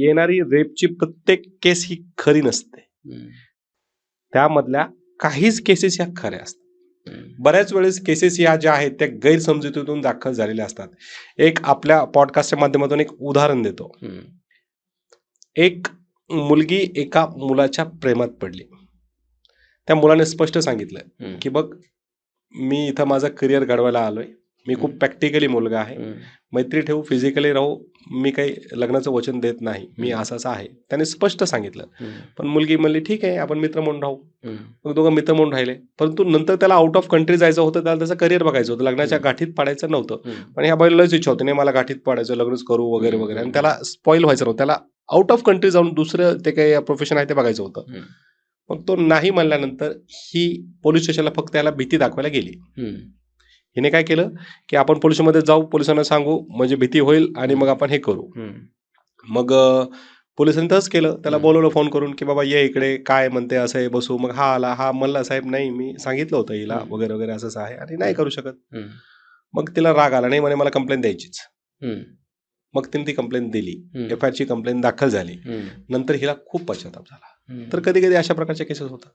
येणारी रेपची प्रत्येक केस ही खरी नसते. त्यामधल्या काहीच केसेस ह्या खऱ्या असतात. बऱ्याच वेळेस केसेस या ज्या आहेत त्या गैरसमजुतीतून दाखल झालेल्या असतात. एक आपल्या पॉडकास्टच्या माध्यमातून एक उदाहरण देतो. एक मुलगी एका मुलाच्या प्रेमात पडली. त्या मुलाने स्पष्ट सांगितलं की बघ, मी इथं माझं करिअर घडवायला आलोय, मी खूप प्रॅक्टिकली मुलगा आहे, मैत्री ठेवू, फिजिकली राहू, मी काही लग्नाचं वचन देत नाही, मी असं आहे. त्याने स्पष्ट सांगितलं. पण मुलगी म्हणली ठीक आहे, आपण मित्र म्हणून राहू. मग दोघं मित्र म्हणून राहिले. परंतु नंतर त्याला आउट ऑफ कंट्री जायचं होतं, त्याला त्याचं करिअर बघायचं होतं, लग्नाच्या गाठीत पाडायचं नव्हतं. पण ह्या बाईलाच इच्छा होती, नाही मला गाठीत पाडायचं, लग्नच करू वगैरे वगैरे. आणि त्याला स्पॉईल व्हायचं नव्हतं, त्याला आउट ऑफ कंट्री जाऊन दुसरं ते काही प्रोफेशन आहे ते बघायचं होतं. मग तो नाही म्हणल्यानंतर ही पोलीस स्टेशनला फक्त याला भीती दाखवायला गेली. हिने काय केलं की आपण पोलिसांमध्ये जाऊ, पोलिसांना सांगू, म्हणजे भीती होईल आणि मग आपण हे करू. मग पोलिसांनी तसंच केलं. त्याला बोलवलं फोन करून की बाबा ये इकडे, काय म्हणते, असं आहे, बसू. मग हा आला. हा म्हणला साहेब नाही, मी सांगितलं होतं हिला वगैरे वगैरे, असंच आहे आणि नाही करू शकत. मग तिला राग आला, नाही म्हणे मला कंप्लेंट द्यायचीच. मग तिने ती कंप्लेंट दिली. FIR ची कंप्लेंट दाखल झाली. नंतर हिला खूप पश्चाताप झाला. तर कधी कधी अशा प्रकारच्या केसेस होतात.